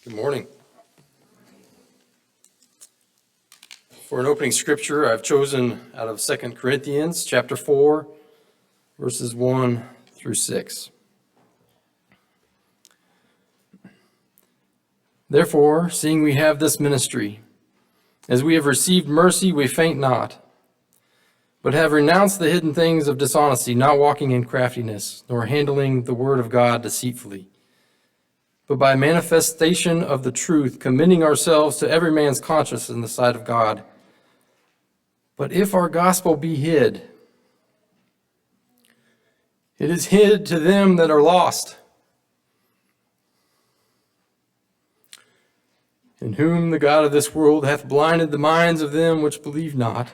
Good morning. For an opening scripture, I've chosen out of 2 Corinthians chapter 4, verses 1 through 6. Therefore, seeing we have this ministry, as we have received mercy, we faint not, but have renounced the hidden things of dishonesty, not walking in craftiness, nor handling the word of God deceitfully, but by manifestation of the truth, commending ourselves to every man's conscience in the sight of God. But if our gospel be hid, it is hid to them that are lost, in whom the God of this world hath blinded the minds of them which believe not,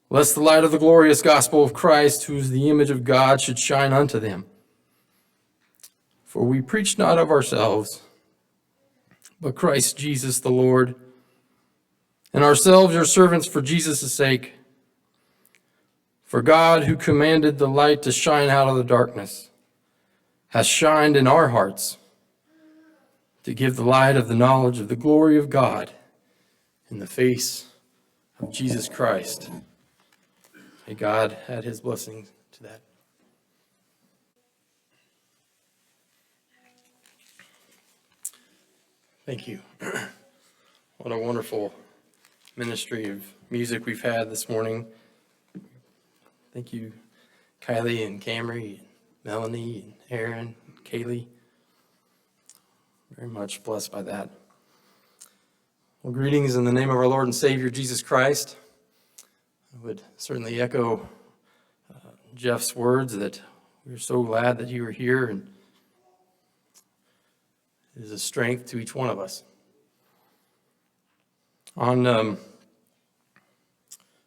lest the light of the glorious gospel of Christ, who is the image of God, should shine unto them. For we preach not of ourselves, but Christ Jesus the Lord, and ourselves your servants for Jesus' sake. For God, who commanded the light to shine out of the darkness, has shined in our hearts to give the light of the knowledge of the glory of God in the face of Jesus Christ. May God add his blessing to that. Thank you. What a wonderful ministry of music we've had this morning. Thank you, Kylie and Camry, and Melanie, and Aaron, and Kaylee. Very much blessed by that. Well, greetings in the name of our Lord and Savior, Jesus Christ. I would certainly echo Jeff's words that we're so glad that you are here, and it is a strength to each one of us. On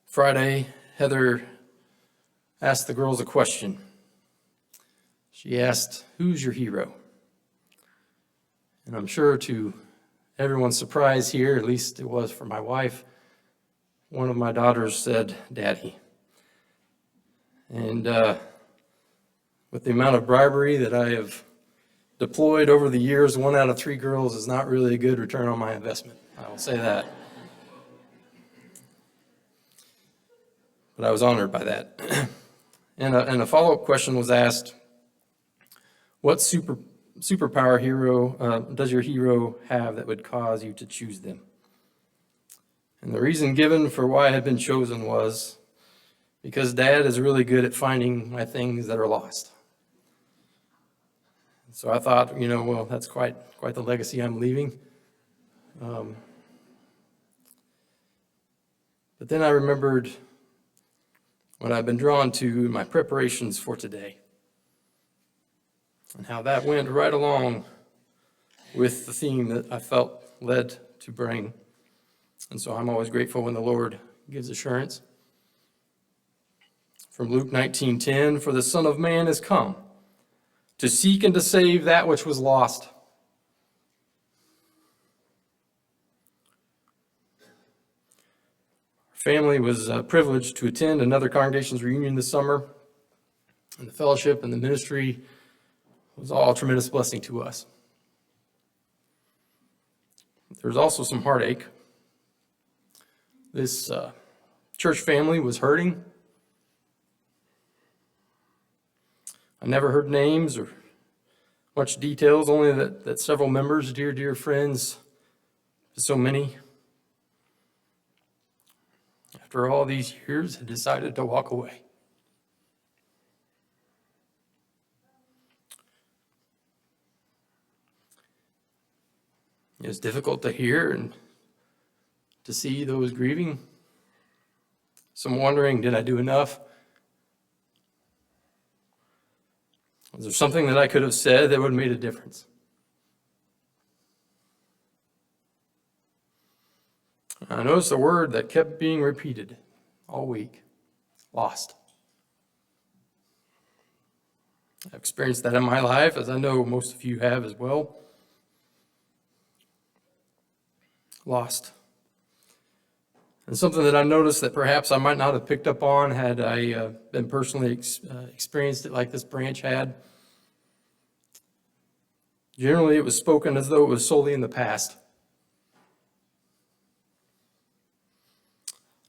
Friday, Heather asked the girls a question. She asked, "Who's your hero?" And I'm sure to everyone's surprise here, at least it was for my wife, one of my daughters said, "Daddy." And with the amount of bribery that I have deployed over the years, 1 out of 3 girls is not really a good return on my investment. I will say that. But I was honored by that. And a follow-up question was asked, what superpower hero does your hero have that would cause you to choose them? And the reason given for why I had been chosen was because Dad is really good at finding my things that are lost. So I thought, well, that's quite the legacy I'm leaving. But then I remembered what I've been drawn to in my preparations for today, and how that went right along with the theme that I felt led to bring. And so I'm always grateful when the Lord gives assurance. From Luke 19:10, "For the Son of Man is come to seek and to save that which was lost." Our family was privileged to attend another congregation's reunion this summer, and the fellowship and the ministry was all a tremendous blessing to us. There was also some heartache. This church family was hurting. I never heard names or much details, only that several members, dear friends, so many, after all these years, had decided to walk away. It was difficult to hear and to see those grieving. Some wondering, did I do enough? Was there something that I could have said that would have made a difference? I noticed a word that kept being repeated all week: lost. I've experienced that in my life, as I know most of you have as well. Lost. And something that I noticed that perhaps I might not have picked up on had I been personally experienced it like this branch had. Generally, it was spoken as though it was solely in the past,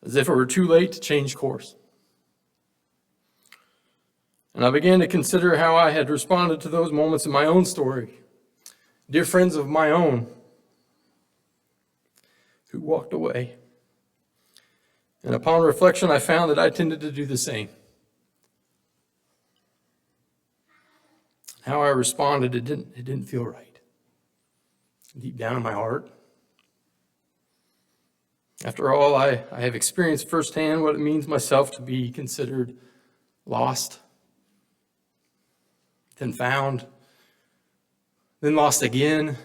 as if it were too late to change course. And I began to consider how I had responded to those moments in my own story. Dear friends of my own who walked away. And upon reflection, I found that I tended to do the same. How I responded, it didn't feel right. Deep down in my heart. After all, I have experienced firsthand what it means myself to be considered lost, then found, then lost again,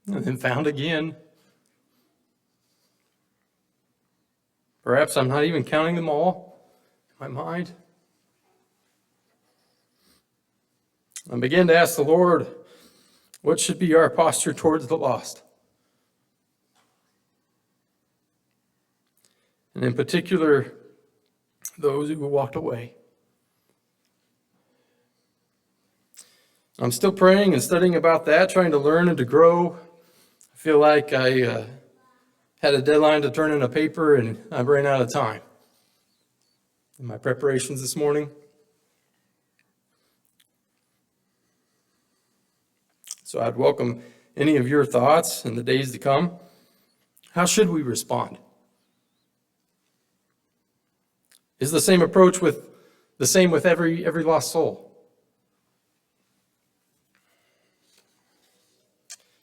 and then found again. Perhaps I'm not even counting them all in my mind. I began to ask the Lord, what should be our posture towards the lost? And in particular, those who walked away. I'm still praying and studying about that, trying to learn and to grow. I feel like I had a deadline to turn in a paper and I ran out of time in my preparations this morning. So I'd welcome any of your thoughts in the days to come. How should we respond? Is the same approach with every lost soul?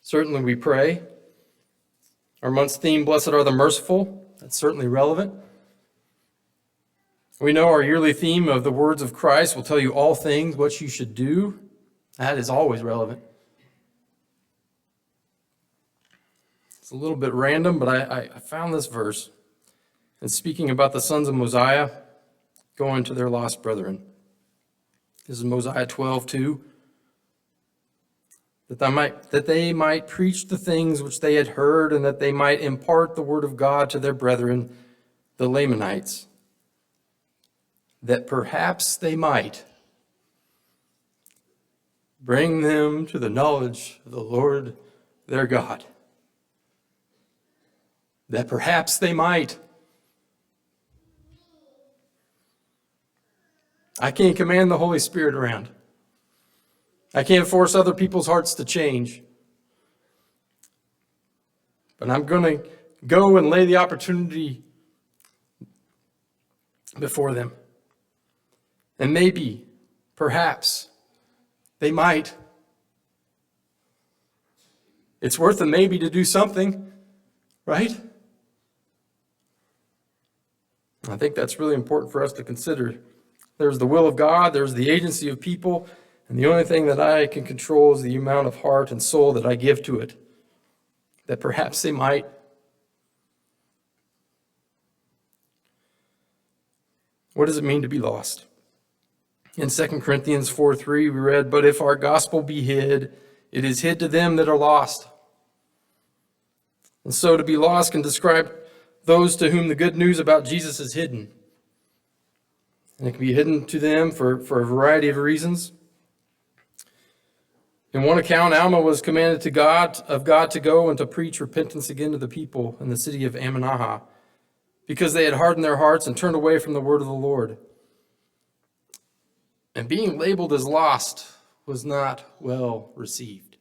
Certainly we pray. Our month's theme, Blessed are the Merciful, that's certainly relevant. We know our yearly theme of the words of Christ will tell you all things, what you should do. That is always relevant. It's a little bit random, but I found this verse. It's speaking about the sons of Mosiah going to their lost brethren. This is Mosiah 12:2. That they might preach the things which they had heard, and that they might impart the word of God to their brethren, the Lamanites, that perhaps they might bring them to the knowledge of the Lord their God. That perhaps they might. I can't command the Holy Spirit around. I can't force other people's hearts to change. But I'm going to go and lay the opportunity before them. And maybe, perhaps, they might. It's worth a maybe to do something, right? I think that's really important for us to consider. There's the will of God, there's the agency of people, and the only thing that I can control is the amount of heart and soul that I give to it. That perhaps they might. What does it mean to be lost? In 2 Corinthians 4:3 we read, "But if our gospel be hid, it is hid to them that are lost." And so to be lost can describe those to whom the good news about Jesus is hidden. And it can be hidden to them for a variety of reasons. In one account, Alma was commanded of God to go and to preach repentance again to the people in the city of Ammonihah, because they had hardened their hearts and turned away from the word of the Lord. And being labeled as lost was not well received.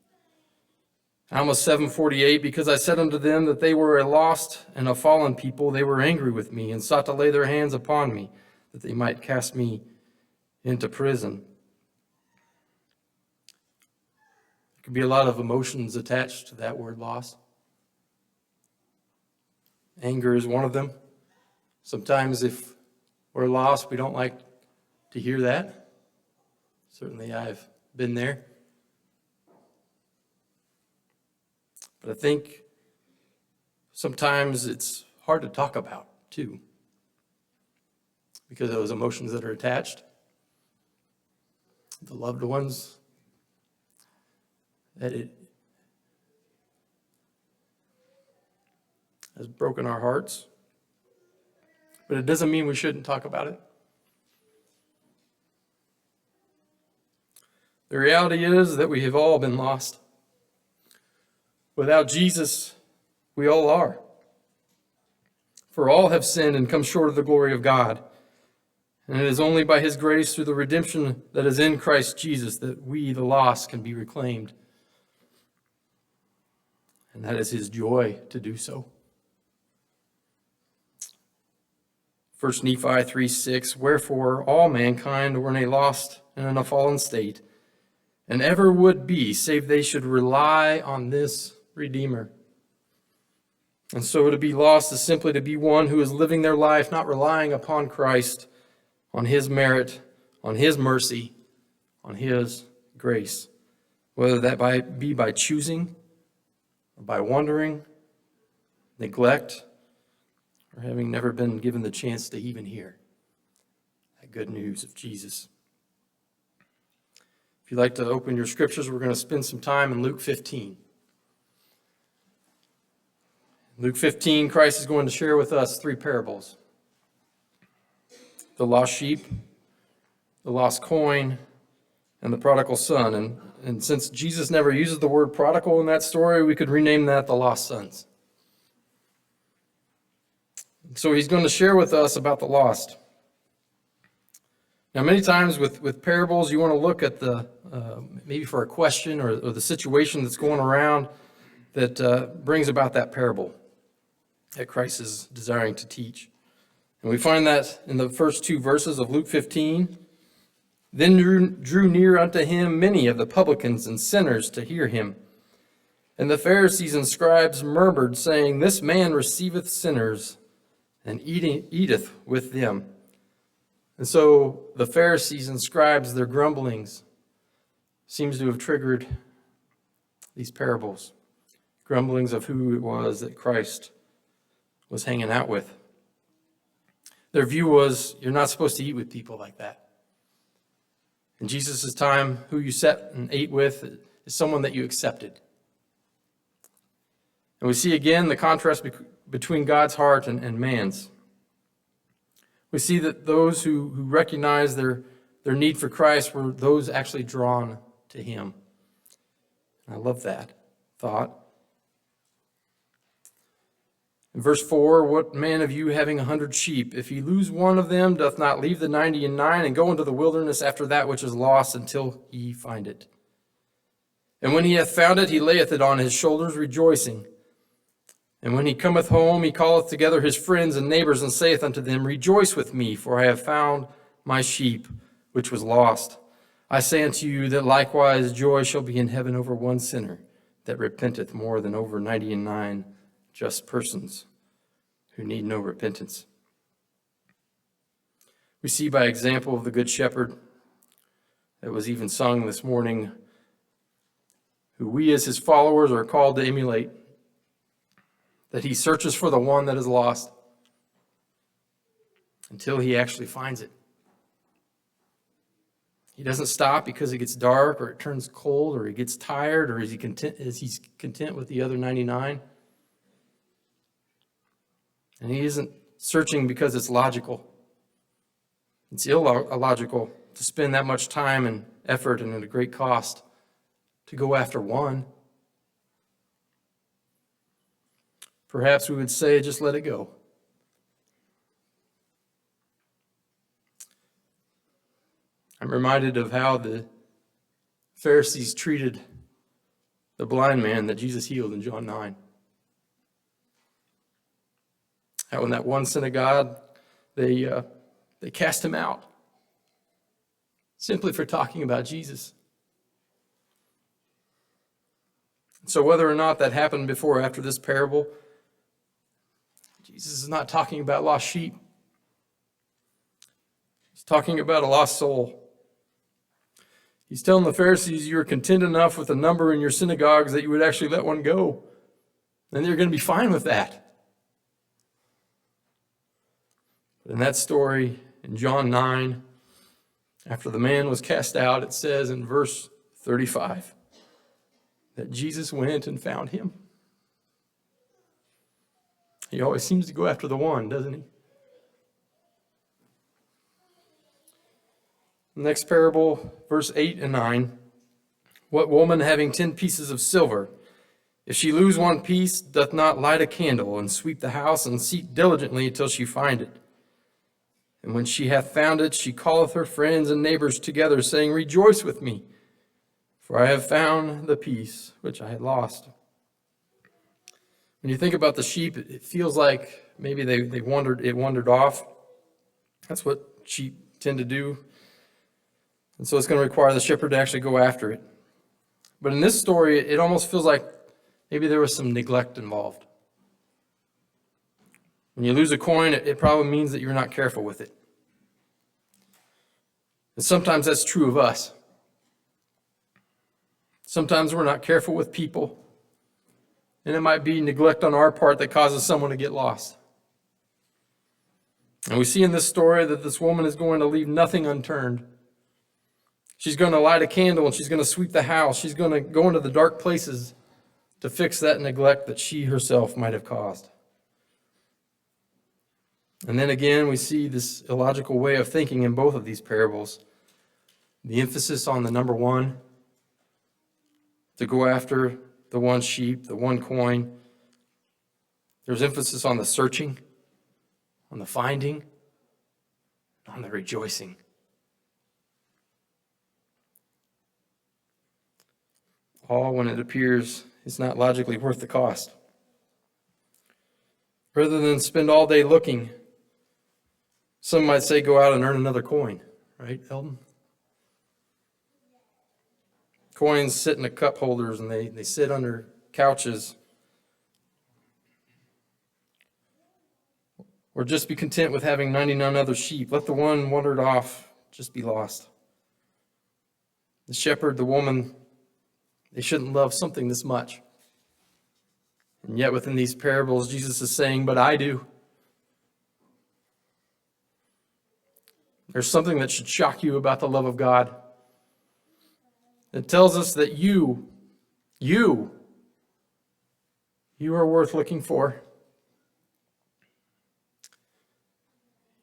Alma 7:48, "Because I said unto them that they were a lost and a fallen people, they were angry with me and sought to lay their hands upon me, that they might cast me into prison." There could be a lot of emotions attached to that word lost. Anger is one of them. Sometimes if we're lost, we don't like to hear that. Certainly I've been there. But I think sometimes it's hard to talk about, too, because of those emotions that are attached. The loved ones that it has broken our hearts. But it doesn't mean we shouldn't talk about it. The reality is that we have all been lost. Without Jesus, we all are. For all have sinned and come short of the glory of God. And it is only by his grace through the redemption that is in Christ Jesus that we, the lost, can be reclaimed. And that is his joy to do so. 1 Nephi 3:6, wherefore all mankind were in a lost and in a fallen state, and ever would be, save they should rely on this Redeemer. And so to be lost is simply to be one who is living their life not relying upon Christ, on his merit, on his mercy, on his grace, whether that be by choosing, or by wandering, neglect, or having never been given the chance to even hear that good news of Jesus. If you'd like to open your scriptures, we're going to spend some time in Luke 15. In Luke 15, Christ is going to share with us 3 parables: the lost sheep, the lost coin, and the prodigal son. And since Jesus never uses the word prodigal in that story, we could rename that the lost sons. So he's going to share with us about the lost. Now, many times with parables, you want to look at the, maybe for a question or the situation that's going around that brings about that parable that Christ is desiring to teach. And we find that in the first 2 verses of Luke 15. Then drew near unto him many of the publicans and sinners to hear him. And the Pharisees and scribes murmured, saying, this man receiveth sinners, and eateth with them. And so the Pharisees and scribes, their grumblings seems to have triggered these parables. Grumblings of who it was that Christ was hanging out with. Their view was, you're not supposed to eat with people like that. In Jesus' time, who you sat and ate with is someone that you accepted. And we see again the contrast between God's heart and man's. We see that those who recognize their need for Christ were those actually drawn to him. And I love that thought. In verse 4, what man of you having 100 sheep, if he lose one of them, doth not leave the 99 and go into the wilderness after that which is lost until he find it? And when he hath found it, he layeth it on his shoulders, rejoicing. And when he cometh home, he calleth together his friends and neighbors, and saith unto them, rejoice with me, for I have found my sheep, which was lost. I say unto you that likewise joy shall be in heaven over one sinner that repenteth more than over 99 just persons who need no repentance. We see by example of the Good Shepherd that was even sung this morning, who we as his followers are called to emulate, that he searches for the one that is lost until he actually finds it. He doesn't stop because it gets dark or it turns cold or he gets tired or is he's content with the other 99. And he isn't searching because it's logical. It's illogical to spend that much time and effort and at a great cost to go after one. Perhaps we would say, just let it go. I'm reminded of how the Pharisees treated the blind man that Jesus healed in John 9. How in that one synagogue, they cast him out simply for talking about Jesus. So whether or not that happened before or after this parable, Jesus is not talking about lost sheep. He's talking about a lost soul. He's telling the Pharisees, you are content enough with the number in your synagogues that you would actually let one go. And they're going to be fine with that. But in that story, in John 9, after the man was cast out, it says in verse 35 that Jesus went and found him. He always seems to go after the one, doesn't he? Next parable, verse 8 and 9. What woman having 10 pieces of silver, If she lose one piece, doth not light a candle, and sweep the house, and seek diligently till she find it. And when she hath found it, she calleth her friends and neighbors together, saying, Rejoice with me, for I have found the piece which I had lost. When you think about the sheep, it feels like maybe it wandered off. That's what sheep tend to do. And so it's going to require the shepherd to actually go after it. But in this story, it almost feels like maybe there was some neglect involved. When you lose a coin, it probably means that you're not careful with it. And sometimes that's true of us. Sometimes we're not careful with people. And it might be neglect on our part that causes someone to get lost. And we see in this story that this woman is going to leave nothing unturned. She's going to light a candle and she's going to sweep the house. She's going to go into the dark places to fix that neglect that she herself might have caused. And then again, we see this illogical way of thinking in both of these parables. The emphasis on the number one, to go after the one sheep, the one coin. There's emphasis on the searching, on the finding, on the rejoicing. All when it appears it's not logically worth the cost. Rather than spend all day looking, some might say go out and earn another coin, right, Eldon? Coins sit in the cup holders and they sit under couches. Or just be content with having 99 other sheep. Let the one wandered off just be lost. The shepherd, the woman, they shouldn't love something this much. And yet within these parables, Jesus is saying, but I do. There's something that should shock you about the love of God. It tells us that you are worth looking for.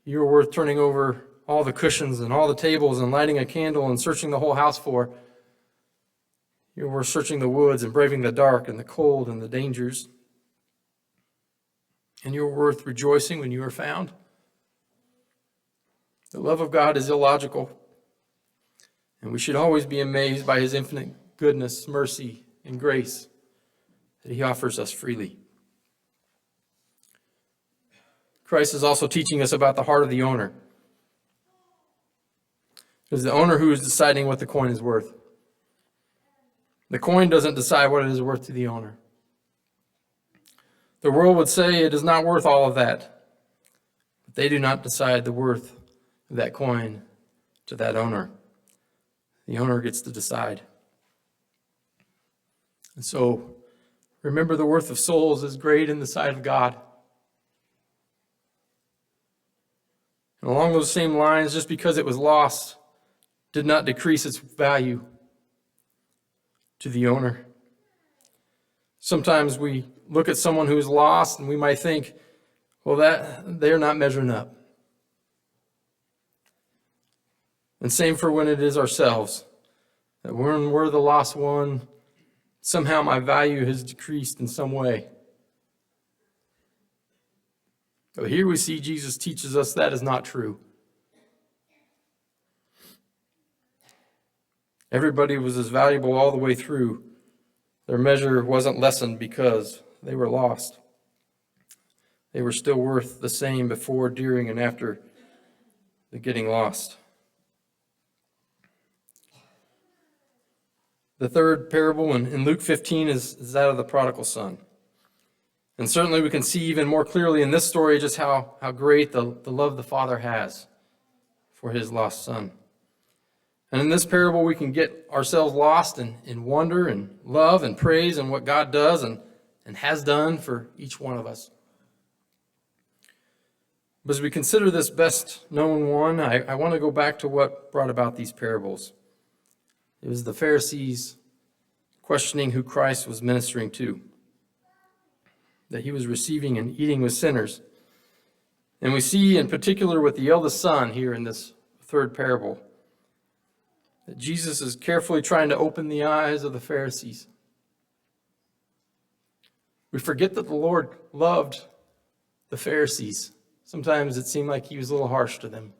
You are worth turning over all the cushions and all the tables and lighting a candle and searching the whole house for. You are worth searching the woods and braving the dark and the cold and the dangers. And you are worth rejoicing when you are found. The love of God is illogical. And we should always be amazed by his infinite goodness, mercy, and grace that he offers us freely. Christ is also teaching us about the heart of the owner. It is the owner who is deciding what the coin is worth. The coin doesn't decide what it is worth to the owner. The world would say it is not worth all of that. But they do not decide the worth of that coin to that owner. The owner gets to decide. And so, remember, the worth of souls is great in the sight of God. And along those same lines, just because it was lost did not decrease its value to the owner. Sometimes we look at someone who is lost and we might think, well, that they're not measuring up. And same for when it is ourselves. That when we're the lost one, somehow my value has decreased in some way. But here we see Jesus teaches us that is not true. Everybody was as valuable all the way through. Their measure wasn't lessened because they were lost. They were still worth the same before, during, and after the getting lost. The third parable in Luke 15 is that of the prodigal son. And certainly we can see even more clearly in this story just how great the love the Father has for his lost son. And in this parable we can get ourselves lost in wonder and love and praise and what God does and has done for each one of us. But as we consider this best known one, I want to go back to what brought about these parables. It was the Pharisees questioning who Christ was ministering to, that he was receiving and eating with sinners. And we see in particular with the eldest son here in this third parable, that Jesus is carefully trying to open the eyes of the Pharisees. We forget that the Lord loved the Pharisees. Sometimes it seemed like he was a little harsh to them.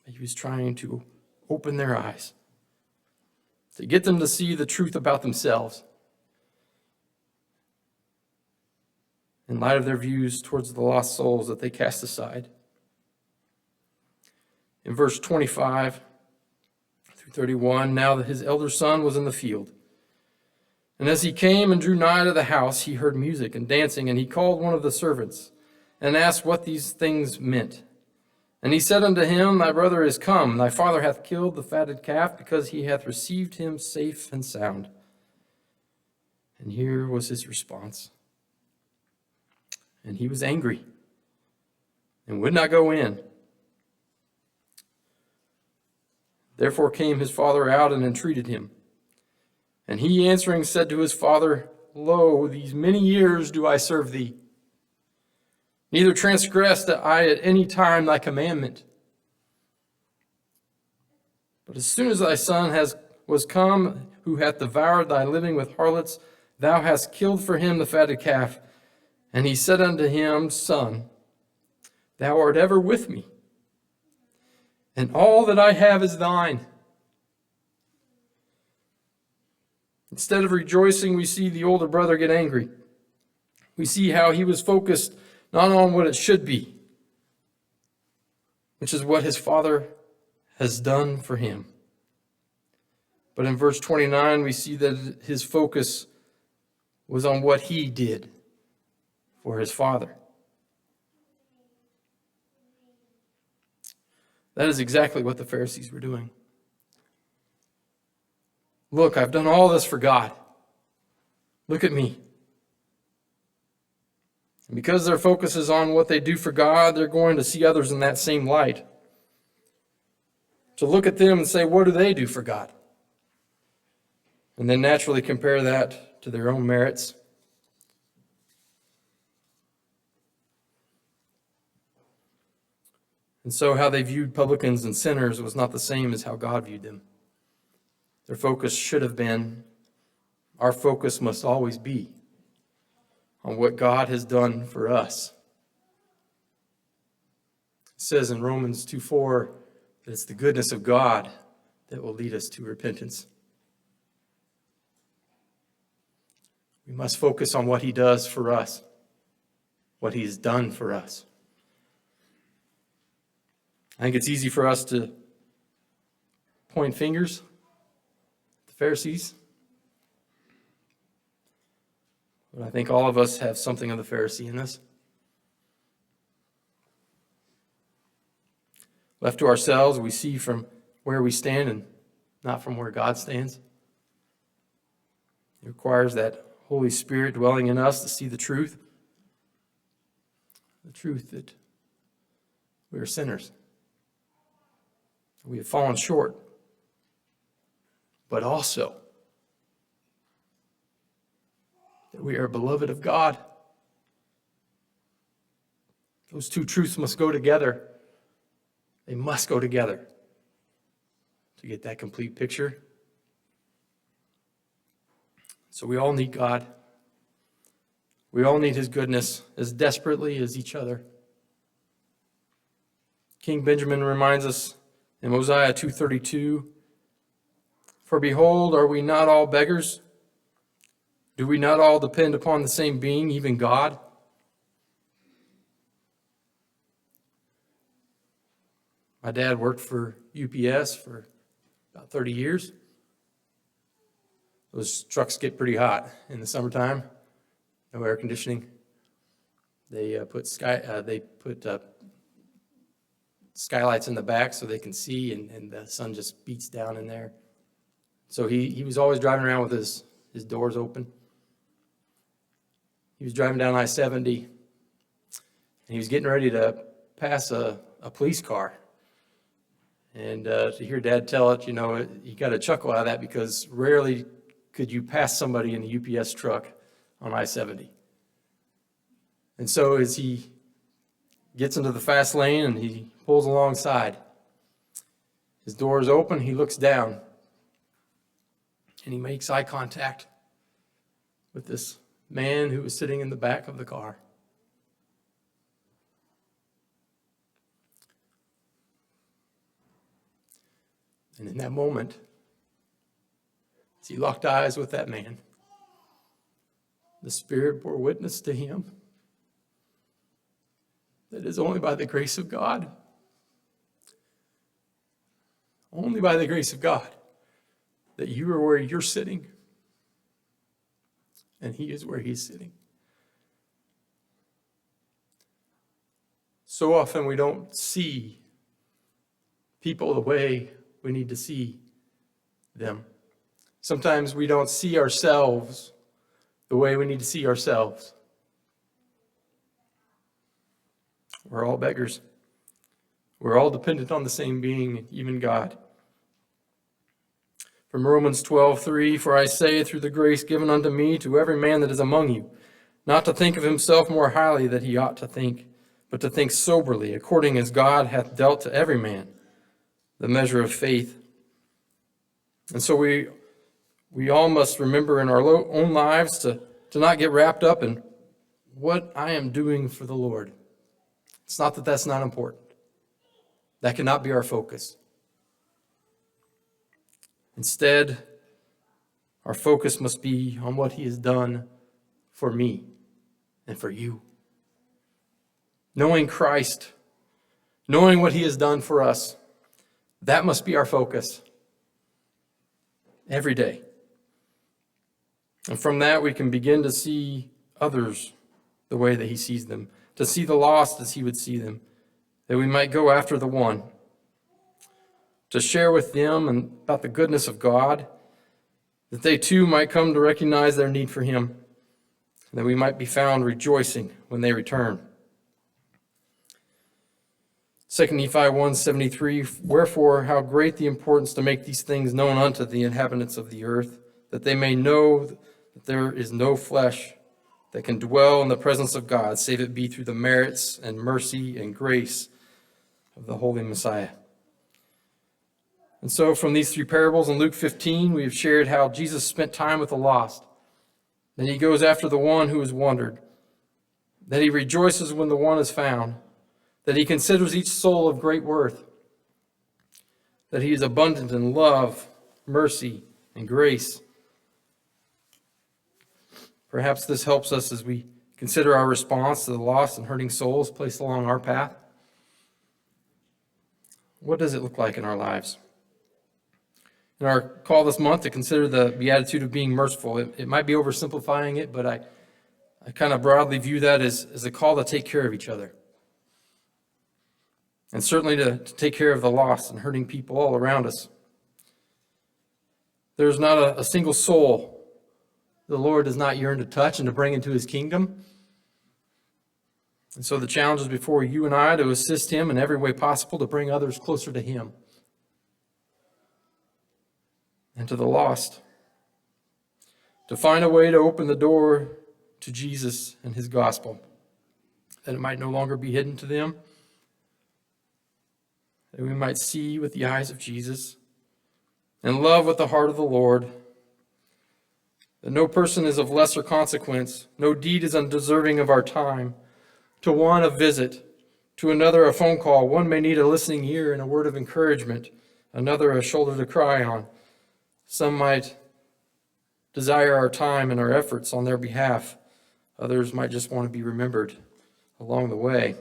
He was trying to open their eyes, to get them to see the truth about themselves in light of their views towards the lost souls that they cast aside. In verse 25 through 31, now that his elder son was in the field. And as he came and drew nigh to the house, he heard music and dancing, and he called one of the servants and asked what these things meant. And he said unto him, Thy brother is come, thy father hath killed the fatted calf, because he hath received him safe and sound. And here was his response. And he was angry and would not go in. Therefore came his father out and entreated him. And he answering said to his father, Lo, these many years do I serve thee. Neither transgressed I at any time thy commandment. But as soon as thy son was come, who hath devoured thy living with harlots, thou hast killed for him the fatted calf. And he said unto him, Son, thou art ever with me, and all that I have is thine. Instead of rejoicing, we see the older brother get angry. We see how he was focused not on what it should be, which is what his father has done for him. But in verse 29, we see that his focus was on what he did for his father. That is exactly what the Pharisees were doing. Look, I've done all this for God. Look at me. And because their focus is on what they do for God, they're going to see others in that same light. To look at them and say, what do they do for God? And then naturally compare that to their own merits. And so how they viewed publicans and sinners was not the same as how God viewed them. Their focus should have been, our focus must always be on what God has done for us. It says in Romans 2:4 that it's the goodness of God that will lead us to repentance. We must focus on what he does for us, what he's done for us. I think it's easy for us to point fingers at the Pharisees. But I think all of us have something of the Pharisee in us. Left to ourselves, we see from where we stand and not from where God stands. It requires that Holy Spirit dwelling in us to see the truth that we are sinners. We have fallen short, but also that we are beloved of God. Those two truths must go together. They must go together to get that complete picture. So we all need God. We all need his goodness as desperately as each other. King Benjamin reminds us in Mosiah 2:32, For behold, are we not all beggars? Do we not all depend upon the same being, even God? My dad worked for UPS for about 30 years. Those trucks get pretty hot in the summertime. No air conditioning. They put skylights in the back so they can see, and the sun just beats down in there. So he was always driving around with his doors open. He was driving down I-70, and he was getting ready to pass a police car. And to hear Dad tell it, you got a chuckle out of that, because rarely could you pass somebody in a UPS truck on I-70. And so as he gets into the fast lane and he pulls alongside, his door is open, he looks down, And he makes eye contact with this man who was sitting in the back of the car. And in that moment, as he locked eyes with that man, the Spirit bore witness to him that it is only by the grace of God, only by the grace of God, that you are where you're sitting and he is where he's sitting. So often we don't see people the way we need to see them. Sometimes we don't see ourselves the way we need to see ourselves. We're all beggars. We're all dependent on the same being, even God. From Romans 12:3, for I say, through the grace given unto me, to every man that is among you, not to think of himself more highly than he ought to think, but to think soberly, according as God hath dealt to every man the measure of faith. And so we all must remember in our own lives to not get wrapped up in what I am doing for the Lord. It's not that that's not important. That cannot be our focus. Instead, our focus must be on what he has done for me and for you. Knowing Christ, knowing what he has done for us, that must be our focus every day. And from that, we can begin to see others the way that he sees them, to see the lost as he would see them, that we might go after the one, to share with them about the goodness of God, that they too might come to recognize their need for him, and that we might be found rejoicing when they return. 2 Nephi 1:73, wherefore how great the importance to make these things known unto the inhabitants of the earth, that they may know that there is no flesh that can dwell in the presence of God, save it be through the merits and mercy and grace of the Holy Messiah. And so from these three parables in Luke 15, we have shared how Jesus spent time with the lost, that he goes after the one who has wandered, that he rejoices when the one is found, that he considers each soul of great worth, that he is abundant in love, mercy, and grace. Perhaps this helps us as we consider our response to the lost and hurting souls placed along our path. What does it look like in our lives? In our call this month to consider the beatitude of being merciful, it might be oversimplifying it, but I kind of broadly view that as a call to take care of each other. And certainly to take care of the lost and hurting people all around us. There's not a single soul the Lord does not yearn to touch and to bring into his kingdom. And so the challenge is before you and I to assist him in every way possible to bring others closer to him and to the lost. To find a way to open the door to Jesus and his gospel, that it might no longer be hidden to them, that we might see with the eyes of Jesus and love with the heart of the Lord, that no person is of lesser consequence, no deed is undeserving of our time. To one, a visit, to another, a phone call. One may need a listening ear and a word of encouragement, another, a shoulder to cry on. Some might desire our time and our efforts on their behalf. Others might just want to be remembered along the way.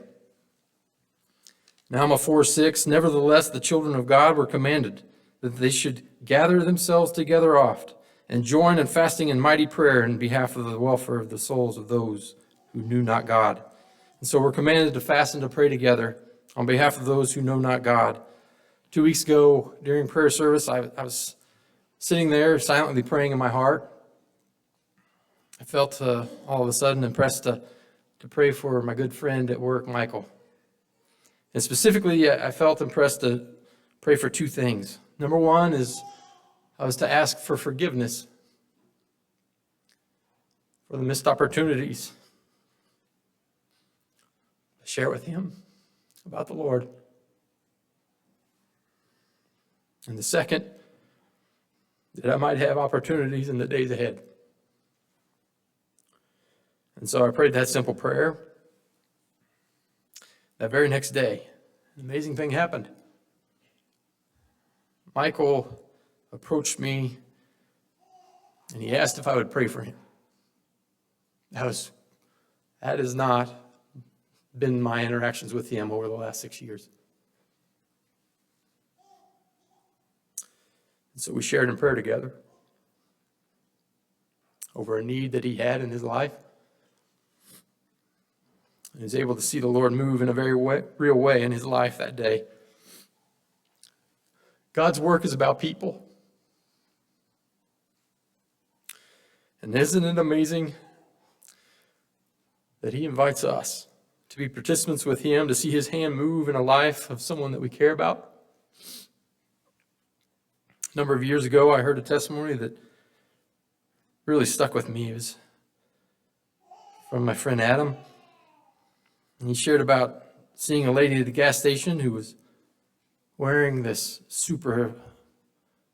Nahum 4:6, nevertheless, the children of God were commanded that they should gather themselves together oft and join in fasting and mighty prayer in behalf of the welfare of the souls of those who knew not God. And so we're commanded to fast and to pray together on behalf of those who know not God. 2 weeks ago, during prayer service, I was sitting there silently praying in my heart. I felt all of a sudden impressed to pray for my good friend at work, Michael. And specifically, I felt impressed to pray for two things. Number one is I was to ask for forgiveness for the missed opportunities to share with him about the Lord. And the second that I might have opportunities in the days ahead. And so I prayed that simple prayer. That very next day, an amazing thing happened. Michael approached me and he asked if I would pray for him. That has not been my interactions with him over the last 6 years. And so we shared in prayer together over a need that he had in his life. And he was able to see the Lord move in a very real way in his life that day. God's work is about people. And isn't it amazing that he invites us to be participants with him, to see his hand move in a life of someone that we care about? A number of years ago, I heard a testimony that really stuck with me. It was from my friend Adam. And he shared about seeing a lady at the gas station who was wearing this super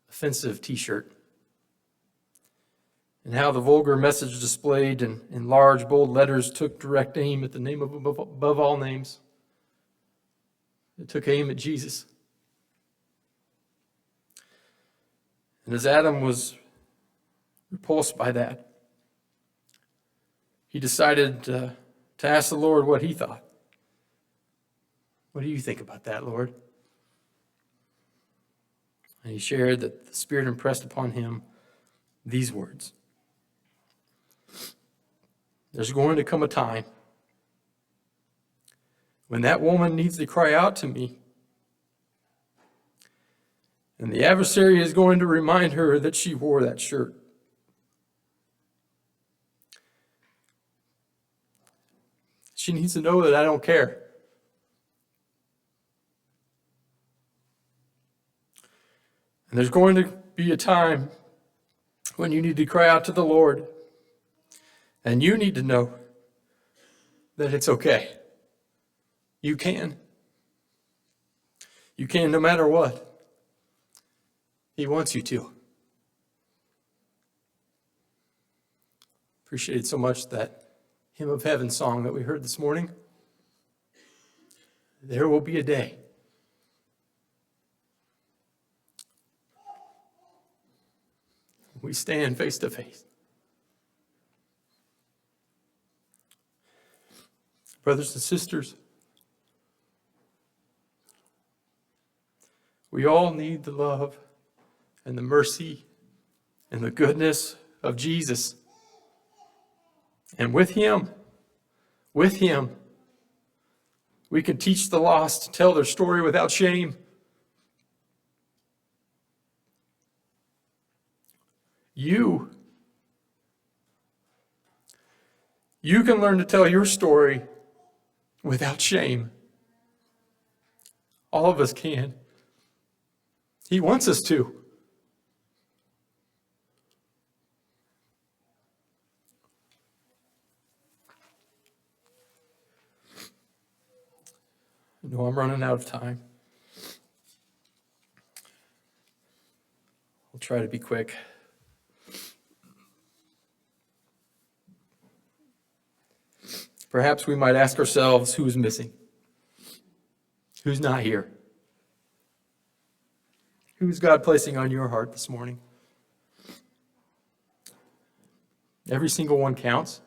offensive t-shirt. And how the vulgar message displayed in large, bold letters took direct aim at the name above all names. It took aim at Jesus. And as Adam was repulsed by that, he decided to ask the Lord what he thought. What do you think about that, Lord? And he shared that the Spirit impressed upon him these words. There's going to come a time when that woman needs to cry out to me. And the adversary is going to remind her that she wore that shirt. She needs to know that I don't care. And there's going to be a time when you need to cry out to the Lord. And you need to know that it's okay. You can. You can no matter what. He wants you to. Appreciate so much that Hymn of Heaven song that we heard this morning. There will be a day we stand face to face. Brothers and sisters, we all need the love and the mercy and the goodness of Jesus. And with Him, we can teach the lost to tell their story without shame. You can learn to tell your story without shame. All of us can. He wants us to. I know I'm running out of time. I'll try to be quick. Perhaps we might ask ourselves, who's missing? Who's not here? Who's God placing on your heart this morning? Every single one counts.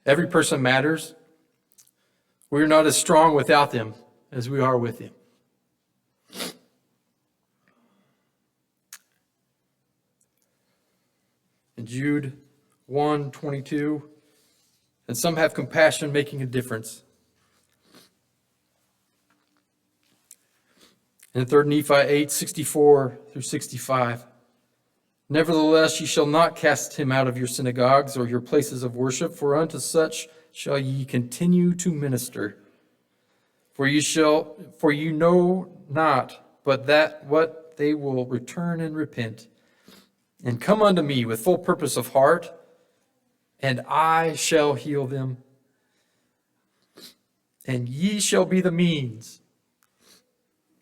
Every person matters. We're not as strong without them as we are with them. In Jude 1:22, and some have compassion, making a difference. In 3 Nephi 8:64-65, nevertheless ye shall not cast him out of your synagogues or your places of worship, for unto such shall ye continue to minister. For you know not, but that what they will return and repent, and come unto me with full purpose of heart, and I shall heal them. And ye shall be the means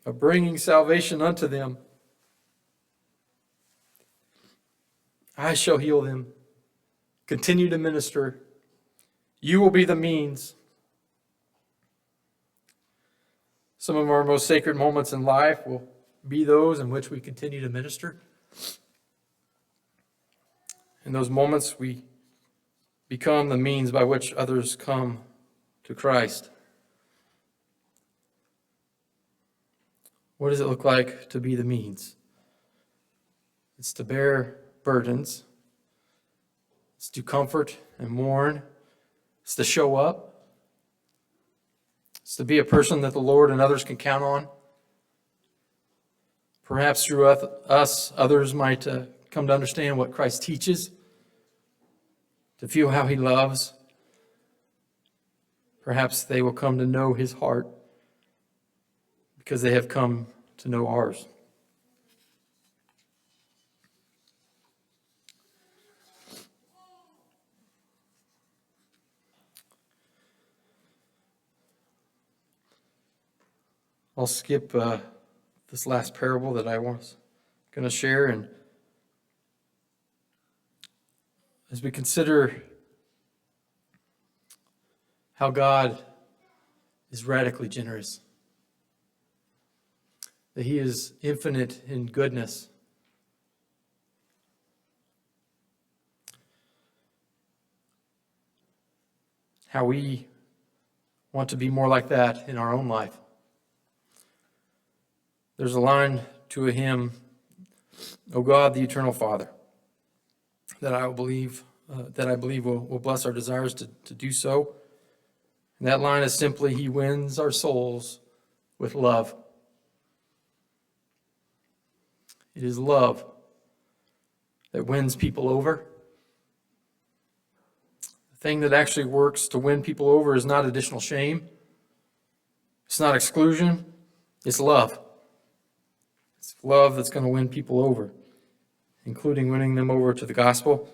of bringing salvation unto them. I shall heal them. Continue to minister. You will be the means. Some of our most sacred moments in life will be those in which we continue to minister. In those moments, we become the means by which others come to Christ. What does it look like to be the means? It's to bear burdens. It's to comfort and mourn. It's to show up. It's to be a person that the Lord and others can count on. Perhaps through us, others might come to understand what Christ teaches, to feel how he loves. Perhaps they will come to know his heart because they have come to know ours. I'll skip this last parable that I was going to share, and as we consider how God is radically generous, that he is infinite in goodness, how we want to be more like that in our own life. There's a line to a hymn, "O God, the eternal Father," that I believe will bless our desires to do so. And that line is simply, he wins our souls with love. It is love that wins people over. The thing that actually works to win people over is not additional shame. It's not exclusion. It's love. It's love that's going to win people over, including winning them over to the gospel.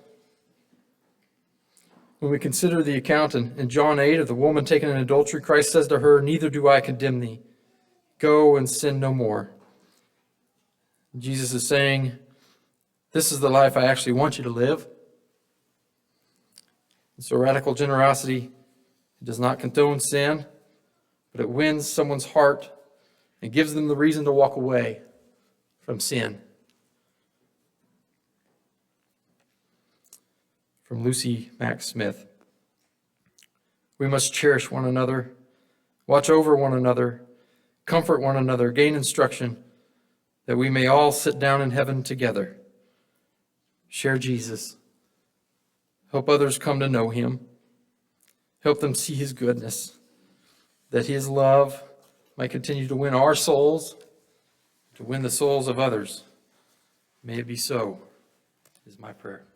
When we consider the account in John 8 of the woman taken in adultery, Christ says to her, "Neither do I condemn thee. Go and sin no more." Jesus is saying, this is the life I actually want you to live. And so radical generosity, it does not condone sin, but it wins someone's heart and gives them the reason to walk away from sin. From Lucy Mack Smith. We must cherish one another, watch over one another, comfort one another, gain instruction, that we may all sit down in heaven together. Share Jesus. Help others come to know him. Help them see his goodness, that his love might continue to win our souls, to win the souls of others. May it be so, is my prayer.